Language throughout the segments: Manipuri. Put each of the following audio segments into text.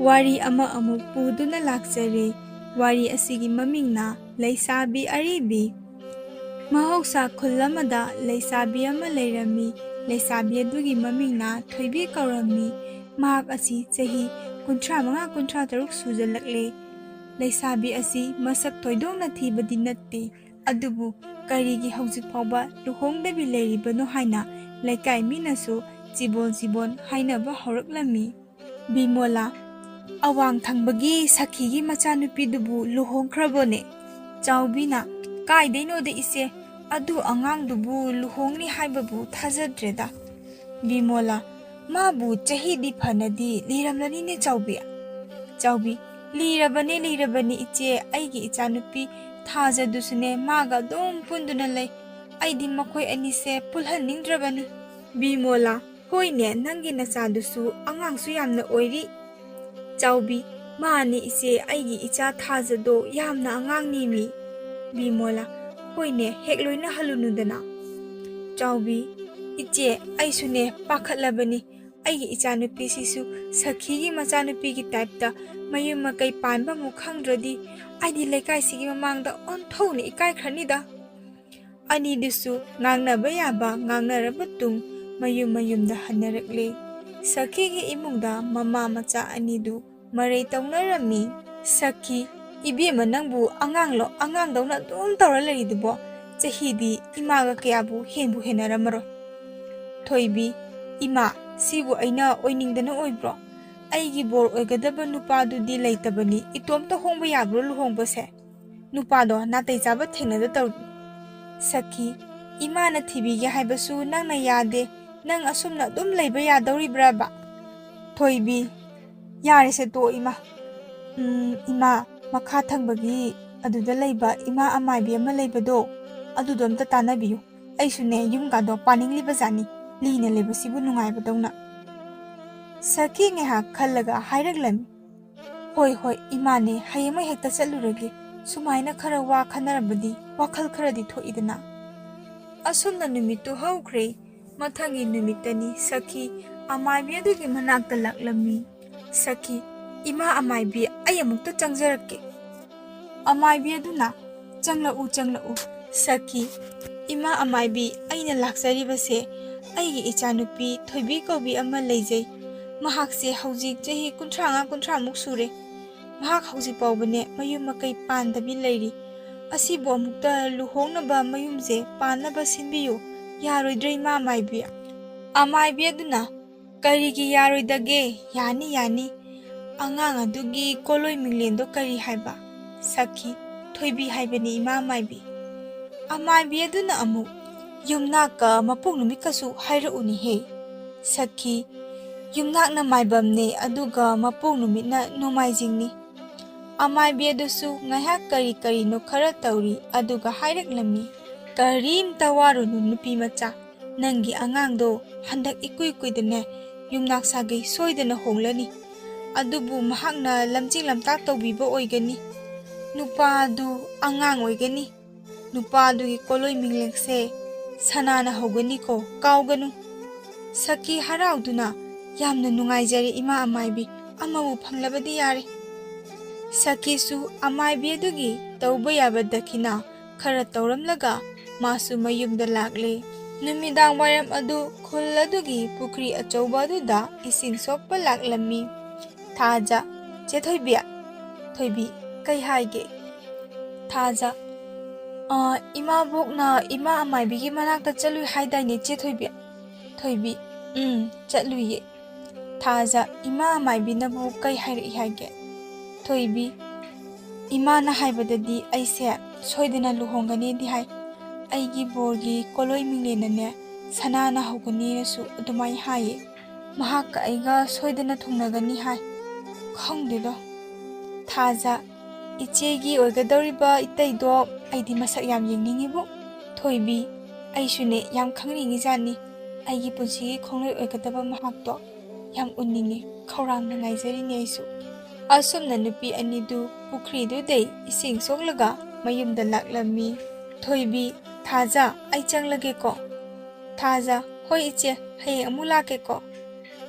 Wari ama amuk puduna laksare. Wari asigi mamingna Leishabi aribi. Mahoksa khulamada Leishabi ama leirami. Leishabi adugi mamingna thoibi kaurami. Mahak asi chahi kunthra manga kunthra taruk sujalakle. Leishabi asi masak thoidongna thibadi natte. Adubu karigi hauzik phauba luhongdabi leiribano haina laikai minasu jibon hainaba horoklami. Bimola awang thangbagi sakhigi machanupidubu luhongkhrabone. Chaubina kaidainode ise adu angangdubu luhongni haibabu thajadreda. Bimola mabu chahidi phanadi liramlanine chaubi. Chaubi lirabani iche aigi ichanupi thajadusune maga dum punduna lay. Aidi makhoi anise pulhaningdrabani. Bimola hoine nangi nachadusu angangsu yamna oiri. Chaubi maani ise aigi icha thajado yamna angangni mi. Bimola hoine hekloina halunudana. Chaubi iche aisune pakhatlabani. Aigi ichanupi sisu sakhigi machanupi ki typeta mayum makai panba mukhangdradi aidi laikai sigi mamangda onthone ikai khranida. Ani disu ngangnaba yaba ngangnarabatung mayumda hanarakle. Sakhigi imungda mama macha anidu marai taunarami. Sakhi ibema nangbu angangdawna dum tawra laridubo chahidi imaga kayabu henbu henaramaro. Thoibi ima sibu aina oiningdana oibro. Aigi bor oigadaba nupadudi laitabani itomta hongba yabro luhongbase. Nupado natai chaba thengnada taw. Sakhi imana thibige haibasu nangna yade. Nang asumna dum laiba yadawribraba. Thoibi yarese to ima. Ima makha thangbagi aduda laiba ima amaibi ama laibado adudo amta tanabiyu. Aisune yumgado paningliba jani lina laiba sibu nungaibadawna. Sakhi ngeha khallaga hairaglami. Hoi imane hayema hekta chalurage sumaina khara wa khanarabadi wakhal kharadi thoidana. Asumna numitu haukhre. Mathangi numitani Sakhi amaibi adugi manakta laklami. Sakhi ima amaibi ayamukta changjarake. Amaibi aduna changlau. Sakhi ima amaibi aina laksaribase aigi ichanupi thoibi kobi ama leijai. Mahakse haujik chahi kunthra muk sure. Mahak haujik paubane mayum makai pandabi leiri. Asibo amukta luhongnaba mayumje pannaba sinbiyu. Yaroidre ma amaibi. Amaibi aduna karigi yaroidage yani. Angang adugi koloi minglendo kari haiba. Sakhi thoibi haibani ima amaibi. Amaibi aduna amu yumnaka mapung numikasu haira uni he. Sakhi yumnakna maibamne aduga mapung numitna nomaijingni. Amaibi adusu ngahak kari no khara tauri aduga haireklami. Karim tawarunu nupi macha nangi angangdo handak ikuidane yumnak sagai soidana honglani. Adubu mahakna lamjing lamtak tawbiba oigani. Nupadu angang oigani. Nupadu gi koloi minglengse sanana hogani ko kauganu. Sakhi harauduna yamna nungaijari ima amaibi amabu phanglabadi yare. Sakhi su amaibi adugi tawba yaba dakhina khara tawramlaga masu mayumda lakle. Numidang wayam adu khul adugi pukri achauba aduda ising sokpa laklami. Thaja che thoibi kai haige. Thaja ima bokna ima amaibi gi manakta chalui haidaine che thoibi chatluye. Thaja ima amaibi nabu kai haige. Thoibi ima na haibadadi aise soidana luhongani di hai. Aigi borgi koloi minglenane sanana hogani nasu adumai haye. Mahaka aiga soidana thungnagani hai. Khangdedo. Thaja ichegi oigadawriba itaido aidi masak yam yengningibu. Thoibi aisune yam khangringi jani. Aigi punsigi khongloi oigadaba mahakto yam unningi khawrangna ngaijarini aisu. Asumna nupi anidu pukridu dei ising soklaga mayumda laklami. Thoibi Thaja ai changlage ko. Thaja hoi iche hayeng amulake ko.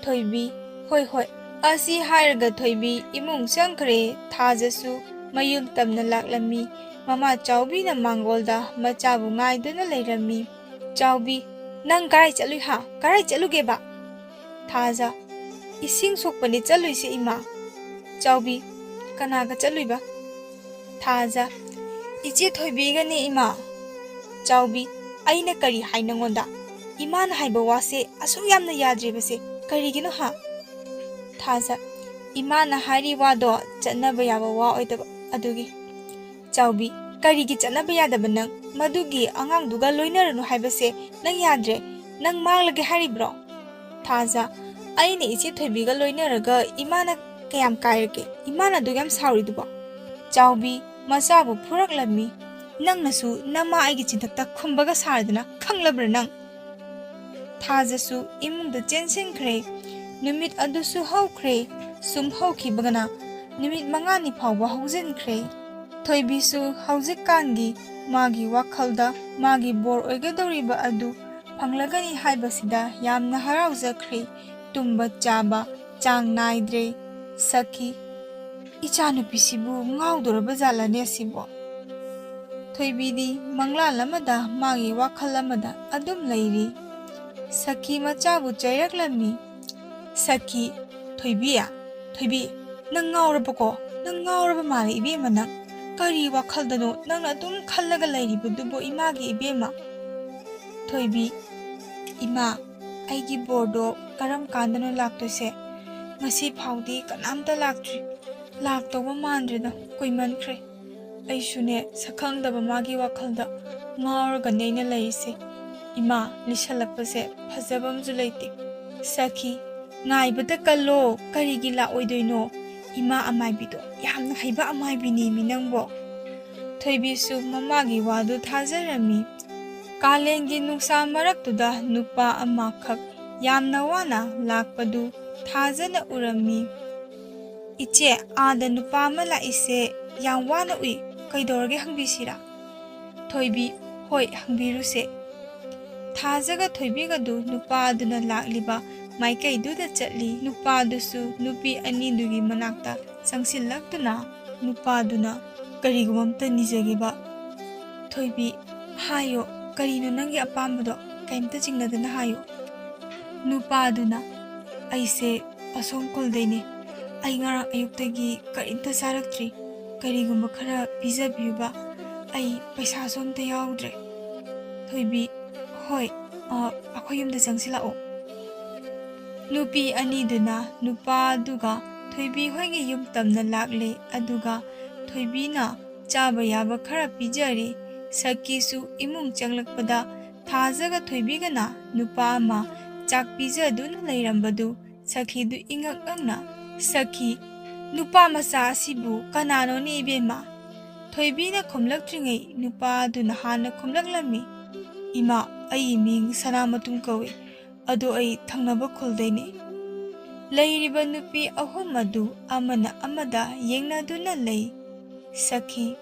Thoibi hoi ꯑꯁꯤ ꯍꯥꯏꯔꯒ ꯊꯣꯏꯕꯤ ꯏꯃꯨꯡ ꯆꯪꯈ꯭ꯔꯦ꯫ ꯊꯥꯖꯁꯨ ꯃꯌꯨꯝ ꯇꯝꯅ ꯂꯥꯛꯂꯝꯃꯤ꯫ ꯃꯃꯥ ꯆꯥꯎꯕꯤꯅ ꯃꯥꯡꯒꯣꯜꯗ ꯃꯆꯥꯕꯨ ꯉꯥꯏꯗꯨꯅ ꯂꯩꯔꯝꯃꯤ꯫ ꯆꯥꯎꯕꯤ, ꯅꯪ ꯀꯔꯥꯏ ꯆꯠꯂꯨꯏ ꯍꯥ? ꯀꯔꯥꯏ ꯆꯠꯂꯨꯒꯦꯕ? ꯊꯥꯖ, ꯏꯁꯤꯡ ꯁꯣꯛꯄꯅꯤ ꯆꯠꯂꯨꯏꯁꯦ ꯏꯃꯥ꯫ ꯆꯥꯎꯕꯤ, ꯀꯅꯥꯒ ꯆꯠꯂꯨꯏꯕ? ꯊꯥꯖ, ꯏꯆꯦ ꯊꯣꯏꯕꯤꯒꯅꯦ ꯏꯃꯥ꯫ ꯆꯥꯎꯕꯤ, ꯑꯩꯅ ꯀꯔꯤ ꯍꯥꯏ ꯅꯉꯣꯟꯗ? ꯏꯃꯥꯅ ꯍꯥꯏꯕ ꯋꯥꯁꯦ ꯑꯁꯨꯛ ꯌꯥꯝꯅ ꯌꯥꯗ꯭ꯔꯤꯕꯁꯦ ꯀꯔꯤꯒꯤꯅꯣ ꯍꯥ? ꯊꯥꯖ, ꯏꯃꯥꯅ ꯍꯥꯏꯔꯤ ꯋꯥꯗꯣ ꯆꯠꯅꯕ ꯌꯥꯕ ꯋꯥ ꯑꯣꯏꯗꯕ ꯑꯗꯨꯒꯤ꯫ ꯆꯥꯎꯕꯤ, ꯀꯔꯤꯒꯤ ꯆꯠꯅꯕ ꯌꯥꯗꯕ ꯅꯪ? ꯃꯗꯨꯒꯤ ꯑꯉꯥꯡꯗꯨꯒ ꯂꯣꯏꯅꯔꯅꯨ ꯍꯥꯏꯕꯁꯦ ꯅꯪ ꯌꯥꯗ꯭ꯔꯦ? ꯅꯪ ꯃꯥꯡꯂꯒꯦ ꯍꯥꯏꯔꯤꯕ꯭ꯔꯣ? ꯊꯥꯖ, ꯑꯩꯅ ꯏꯆꯦ ꯊꯣꯏꯕꯤꯒ ꯂꯣꯏꯅꯔꯒ ꯏꯃꯥꯅ ꯀꯌꯥꯝ ꯀꯥꯏꯔꯒꯦ? ꯏꯃꯥꯅ ꯑꯗꯨꯛ ꯌꯥꯝ ꯁꯥꯎꯔꯤꯗꯨꯕꯣ? ꯆꯥꯎꯕꯤ ꯃꯆꯥꯕꯨ ꯐꯨꯔꯛꯂꯝꯃꯤ꯫ ꯅꯪꯅꯁꯨ ꯅꯃꯥ ꯑꯩꯒꯤ ꯆꯤꯟꯊꯛꯇ ꯈꯨꯝꯕꯒ ꯁꯥꯔꯗꯅ ꯈꯪꯂꯕ꯭ꯔꯥ ꯅꯪ? ꯊꯥꯖꯁꯨ ꯏꯃꯨꯡꯗ ꯆꯦꯟꯁꯤꯟꯈ꯭ꯔꯦ꯫ ꯅꯨꯃꯤꯠ ꯑꯗꯨꯁꯨ ꯍꯧꯈ꯭ꯔꯦ꯫ ꯁꯨꯝ ꯍꯧꯈꯤꯕꯒꯅ ꯅꯨꯃꯤꯠ 5ꯅꯤ ꯐꯥꯎꯕ ꯍꯧꯖꯤꯟꯈ꯭ꯔꯦ꯫ ꯊꯣꯏꯕꯤꯁꯨ ꯍꯧꯖꯤꯛꯀꯥꯟꯒꯤ ꯃꯥꯒꯤ ꯋꯥꯈꯜꯗ ꯃꯥꯒꯤ ꯕꯣꯔ ꯑꯣꯏꯒꯗꯧꯔꯤꯕ ꯑꯗꯨ ꯐꯪꯂꯒꯅꯤ ꯍꯥꯏꯕꯁꯤꯗ ꯌꯥꯝꯅ ꯍꯔꯥꯎꯖꯈ꯭ꯔꯦ꯫ ꯇꯨꯝꯕ ꯆꯥꯕ ꯆꯥꯡ ꯅꯥꯏꯗ꯭ꯔꯦ꯫ ꯁꯈꯤ, ꯏꯆꯥꯅꯨꯄꯤꯁꯤꯕꯨ ꯉꯥꯎꯗꯣꯔꯕ ꯖꯥꯠꯂꯅꯦ ꯑꯁꯤꯕꯣ? ꯊꯣꯏꯕꯤꯗꯤ ꯃꯪꯂꯥꯟ ꯑꯃꯗ ꯃꯥꯒꯤ ꯋꯥꯈꯜ ꯑꯃꯗ ꯑꯗꯨꯝ ꯂꯩꯔꯤ꯫ ꯁꯈꯤ ꯃꯆꯥꯕꯨ ꯆꯩꯔꯛꯂꯝꯃꯤ꯫ ꯁꯈꯤ, ꯊꯣꯏꯕꯤ, ꯊꯣꯏꯕꯤ, ꯅꯪ ꯉꯥꯎꯔꯕꯀꯣ? ꯅꯪ ꯉꯥꯎꯔꯕ ꯃꯥꯜꯂꯦ ꯏꯕꯦꯝꯃ ꯅꯪ꯫ ꯀꯔꯤ ꯋꯥꯈꯜꯗꯅꯣ ꯅꯪꯅ ꯑꯗꯨꯝ ꯈꯜꯂꯒ ꯂꯩꯔꯤꯕꯗꯨꯕꯨ ꯏꯃꯥꯒꯤ ꯏꯕꯦꯝꯃ? ꯊꯣꯏꯕꯤ, ꯏꯃꯥ, ꯑꯩꯒꯤ ꯕꯣꯔꯗꯣ ꯀꯔꯝ ꯀꯥꯟꯗꯅꯣ ꯂꯥꯛꯇꯣꯏꯁꯦ? ꯉꯁꯤ ꯐꯥꯎꯗꯤ ꯀꯅꯥꯝꯇ ꯂꯥꯛꯇ꯭ꯔꯤ꯫ ꯂꯥꯛꯇꯧꯕ ꯃꯥꯟꯗ꯭ꯔꯦꯗ, ꯀꯨꯏꯃꯟꯈ꯭ꯔꯦ꯫ ꯑꯩꯁꯨꯅꯦ ꯁꯛꯈꯪꯗꯕ ꯃꯥꯒꯤ ꯋꯥꯈꯜꯗ ꯉꯥꯎꯔꯒꯅꯦ ꯑꯩꯅ ꯂꯩꯔꯤꯁꯦ꯫ ꯏꯃꯥ, ꯂꯤꯁꯜꯂꯛꯄꯁꯦ ꯐꯖꯕ ꯑꯃꯁꯨ ꯂꯩꯇꯦ꯫ ꯁꯈꯤ, ꯉꯥꯏꯕꯗ ꯀꯜꯂꯣ, ꯀꯔꯤꯒꯤ ꯂꯥꯛꯑꯣꯏꯗꯣꯏꯅꯣ? ꯏꯃꯥ ꯑꯃꯥꯏꯕꯤꯗꯣ ꯌꯥꯝꯅ ꯍꯩꯕ ꯑꯃꯥꯏꯕꯤꯅꯦꯃꯤ ꯅꯪꯕꯣ꯫ ꯊꯣꯏꯕꯤꯁꯨ ꯃꯃꯥꯒꯤ ꯋꯥꯗꯨ ꯊꯥꯖꯔꯝꯃꯤ꯫ ꯀꯥꯂꯦꯟꯒꯤ ꯅꯨꯡꯁꯥ ꯃꯔꯛꯇꯨꯗ ꯅꯨꯄꯥ ꯑꯃꯈꯛ ꯌꯥꯝꯅ ꯋꯥꯅ ꯂꯥꯛꯄꯗꯨ ꯊꯥꯖꯅ ꯎꯔꯝꯃꯤ꯫ ꯏꯆꯦ, ꯑꯥꯗ ꯅꯨꯄꯥ ꯑꯃ ꯂꯥꯛꯏꯁꯦ ꯌꯥꯝ ꯋꯥꯅ ꯎꯏ, ꯀꯩꯗꯧꯔꯒꯦ ꯍꯪꯕꯤꯁꯤꯔꯥ? ꯊꯣꯏꯕꯤ, ꯍꯣꯏ ꯍꯪꯕꯤꯔꯨꯁꯦ꯫ ꯊꯥꯖꯒ ꯊꯣꯏꯕꯤꯒꯗꯨ ꯅꯨꯄꯥ ꯑꯗꯨꯅ ꯂꯥꯛꯂꯤꯕ ꯃꯥꯏꯀꯩꯗꯨꯗ ꯆꯠꯂꯤ꯫ ꯅꯨꯄꯥꯗꯨꯁꯨ ꯅꯨꯄꯤ ꯑꯅꯤꯗꯨꯒꯤ ꯃꯅꯥꯛꯇ ꯆꯪꯁꯤꯜꯂꯛꯇꯨꯅ ꯅꯨꯄꯥꯗꯨꯅ ꯀꯔꯤꯒꯨꯝꯕ ꯑꯝꯇ ꯅꯤꯖꯒꯦꯕ꯫ ꯊꯣꯏꯕꯤ, ꯍꯥꯏꯌꯣ, ꯀꯔꯤꯅꯣ ꯅꯪꯒꯤ ꯑꯄꯥꯝꯕꯗꯣ? ꯀꯩꯝꯇ ꯆꯤꯡꯅꯗꯅ ꯍꯥꯏꯌꯣ꯫ ꯅꯨꯄꯥꯗꯨꯅ, ꯑꯩꯁꯦ ꯑꯁꯣꯝ ꯈꯨꯜꯗꯩꯅꯦ꯫ ꯑꯩ ꯉꯔꯥꯡ ꯑꯌꯨꯛꯇꯒꯤ ꯀꯔꯤꯝꯇ ꯆꯥꯔꯛꯇ꯭ꯔꯤ꯫ ꯀꯔꯤꯒꯨꯝꯕ ꯈꯔ ꯄꯤꯖꯕꯤꯌꯨꯕ꯫ ꯑꯩ ꯄꯩꯁꯥꯁꯨ ꯑꯝꯇ ꯌꯥꯎꯗ꯭ꯔꯦ꯫ ꯊꯣꯏꯕꯤ, ꯍꯣꯏ, ꯑꯩꯈꯣꯏ ꯌꯨꯝꯗ ꯆꯪꯁꯤꯜꯂꯛꯑꯣ꯫ ꯅꯨꯄꯤ ꯑꯅꯤꯗꯨꯅ ꯅꯨꯄꯥꯗꯨꯒ ꯊꯣꯏꯕꯤ ꯍꯣꯏꯒꯤ ꯌꯨꯝ ꯇꯝꯅ ꯂꯥꯛꯂꯦ꯫ ꯑꯗꯨꯒ ꯊꯣꯏꯕꯤꯅ ꯆꯥꯕ ꯌꯥꯕ ꯈꯔ ꯄꯤꯖꯔꯦ꯫ ꯁꯈꯤꯁꯨ ꯏꯃꯨꯡ ꯆꯪꯂꯛꯄꯗ ꯊꯥꯖꯒ ꯊꯣꯏꯕꯤꯒꯅ ꯅꯨꯄꯥ ꯑꯃ ꯆꯥꯛ ꯄꯤꯖꯗꯨꯅ ꯂꯩꯔꯝꯕꯗꯨ ꯁꯈꯤꯗꯨ ꯏꯉꯛ ꯉꯛꯅ, ꯁꯈꯤ, ꯅꯨꯄꯥ ꯃꯆꯥ ꯑꯁꯤꯕꯨ ꯀꯅꯥꯅꯣꯅꯦ ꯏꯕꯦꯝꯃ? ꯊꯣꯏꯕꯤꯅ ꯈꯨꯝꯂꯛꯇ꯭ꯔꯤꯉꯩ ꯅꯨꯄꯥꯗꯨꯅ ꯍꯥꯟꯅ ꯈꯨꯝꯂꯛꯂꯝꯃꯤ꯫ ꯏꯃꯥ, ꯑꯩꯒꯤ ꯃꯤꯡ ꯁꯅꯥꯃꯇꯨꯝ ꯀꯧꯏ꯫ ꯑꯗꯣ ꯑꯩ ꯊꯪꯅꯕ ꯈꯨꯜꯗꯩꯅꯦ꯫ ꯂꯩꯔꯤꯕ ꯅꯨꯄꯤ ꯑꯍꯨꯝ ꯑꯗꯨ ꯑꯃꯅ ꯑꯃꯗ ꯌꯦꯡꯅꯗꯨꯅ ꯂꯩ꯫ ꯁꯈꯤ,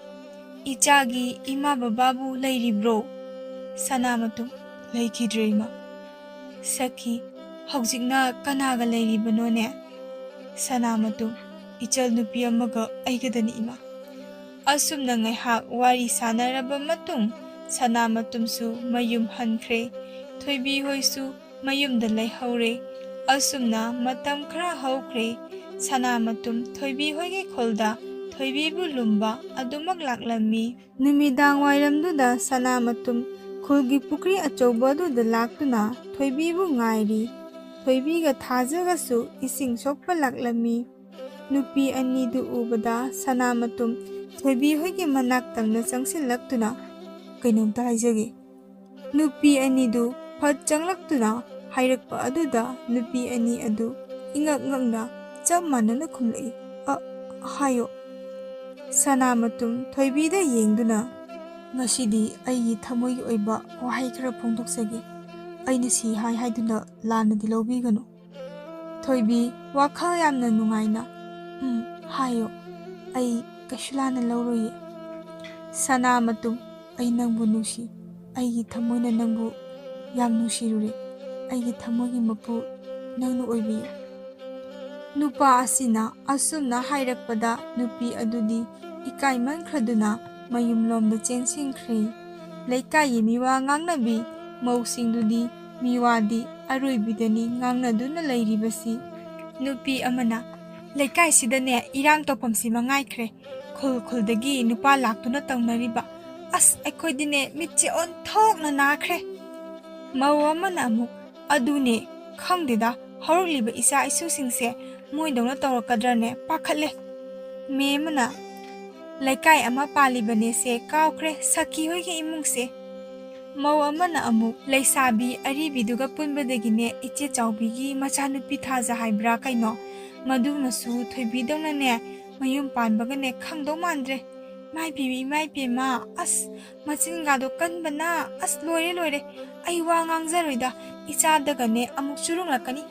ꯏꯆꯥꯒꯤ ꯏꯃꯥ ꯕꯕꯥꯕꯨ ꯂꯩꯔꯤꯕ꯭ꯔꯣ? ꯁꯅꯥꯃꯇꯨꯝ, ꯂꯩꯈꯤꯗ꯭ꯔꯦ ꯏꯃꯥ꯫ ꯁꯈꯤ, ꯍꯧꯖꯤꯛꯅ ꯀꯅꯥꯒ ꯂꯩꯔꯤꯕꯅꯣꯅꯦ? ꯁꯅꯥꯃꯇꯨꯝ, ꯏꯆꯜ ꯅꯨꯄꯤ ꯑꯃꯒ ꯑꯩꯒꯗꯅꯤ ꯏꯃꯥ꯫ ꯑꯁꯨꯝꯅ ꯉꯥꯏꯍꯥꯛ ꯋꯥꯔꯤ ꯁꯥꯟꯅꯔꯕ ꯃꯇꯨꯡ ꯁꯅꯥꯃꯇꯨꯝꯁꯨ ꯃꯌꯨꯝ ꯍꯟꯈ꯭ꯔꯦ꯫ ꯊꯣꯏꯕꯤ ꯍꯣꯏꯁꯨ ꯃꯌꯨꯝꯗ ꯂꯩꯍꯧꯔꯦ꯫ ꯑꯁꯨꯝꯅ ꯃꯇꯝ ꯈꯔ ꯍꯧꯈ꯭ꯔꯦ꯫ ꯁꯅꯥꯃꯇꯨꯝ ꯊꯣꯏꯕꯤ ꯍꯣꯏꯒꯤ ꯈꯨꯜꯗ ꯊꯣꯏꯕꯤꯕꯨ ꯂꯨꯝꯕ ꯑꯗꯨꯃꯛ ꯂꯥꯛꯂꯝꯃꯤ꯫ ꯅꯨꯃꯤꯗꯥꯡ ꯋꯥꯏꯔꯝꯗꯨꯗ ꯁꯅꯥꯃꯇꯨꯝ ꯈꯨꯜꯒꯤ ꯄꯨꯈ꯭ꯔꯤ ꯑꯆꯧꯕ ꯑꯗꯨꯗ ꯂꯥꯛꯇꯨꯅ ꯊꯣꯏꯕꯤꯕꯨ ꯉꯥꯏꯔꯤ꯫ ꯊꯣꯏꯕꯤꯒ ꯊꯥꯖꯒꯁꯨ ꯏꯁꯤꯡ ꯁꯣꯛꯄ ꯂꯥꯛꯂꯝꯃꯤ꯫ ꯅꯨꯄꯤ ꯑꯅꯤꯗꯨ ꯎꯕꯗ ꯁꯅꯥꯃꯇꯨꯝ ꯊꯣꯏꯕꯤ ꯍꯣꯏꯒꯤ ꯃꯅꯥꯛ ꯇꯝꯅ ꯆꯪꯁꯤꯜꯂꯛꯇꯨꯅ, ꯀꯩꯅꯣꯝꯇ ꯍꯥꯏꯖꯒꯦ꯫ ꯅꯨꯄꯤ ꯑꯅꯤꯗꯨ ꯐꯠ ꯆꯪꯂꯛꯇꯨꯅ ꯍꯥꯏꯔꯛꯄ ꯑꯗꯨꯗ ꯅꯨꯄꯤ ꯑꯅꯤ ꯑꯗꯨ ꯏꯉꯛ ꯉꯛꯅ ꯆꯞ ꯃꯥꯟꯅꯅ ꯈꯨꯝꯂꯛꯏ꯫ ꯍꯥꯏꯌꯣ꯫ ꯁꯅꯥꯃꯇꯨꯝ ꯊꯣꯏꯕꯤꯗ ꯌꯦꯡꯗꯨꯅ, ꯉꯁꯤꯗꯤ ꯑꯩꯒꯤ ꯊꯃꯣꯏꯒꯤ ꯑꯣꯏꯕ ꯋꯥꯍꯩ ꯈꯔ ꯐꯣꯡꯗꯣꯛꯆꯒꯦ꯫ ꯑꯩꯅ ꯁꯤ ꯍꯥꯏꯗꯨꯅ ꯂꯥꯟꯅꯗꯤ ꯂꯧꯕꯤꯒꯅꯨ꯫ ꯊꯣꯏꯕꯤ ꯋꯥꯈꯜ ꯌꯥꯝꯅ ꯅꯨꯡꯉꯥꯏꯅ, ꯍꯥꯏꯌꯣ, ꯑꯩ ꯀꯩꯁꯨ ꯂꯥꯟꯅ ꯂꯧꯔꯣꯏꯌꯦ꯫ ꯁꯅꯥꯃꯇꯨꯝ, ꯑꯩ ꯅꯪꯕు ꯅꯨꯡꯁꯤ꯫ ꯑꯩꯒꯤ ꯊꯃꯣꯏꯅ ꯅꯪꯕꯨ ꯌꯥꯝ ꯅꯨꯡꯁꯤꯔꯨꯔꯦ꯫ ꯑꯩꯒꯤ ꯊꯃꯣꯏꯒꯤ ꯃꯄꯨ ꯅꯪꯅ ꯑꯣꯏꯕꯤꯌꯨ꯫ Nupa asina asumna hairakpada nupi adudi ikai mankhraduna mayumlomda chensinkri. Leikai miwa ngangnabi mausingdudi miwadi aroibidani ngangnaduna lairibasi. Nupi amana leikai sidane irang topamsi mangaikre. Khul khuldagi nupa laktuna taunariba. As aikoidine mitche onthokna nakhre. Mau amana amuk adune khangdeda haurugliba isa isusingse moidongna tawrakadrane pakhale. Memana laikai ama palibane se kaukre saki hoige imungse. Mau amana amuk Leishabi aribiduga punbadagine iche chawbigi machanupi thaja haibra kaino madunasu thoibidonane mayum panbagane khangdo mandre. Mai pibi ma as machingado kanbana as loire ai wa ngangzaroida ichadagane amuk churunglakani.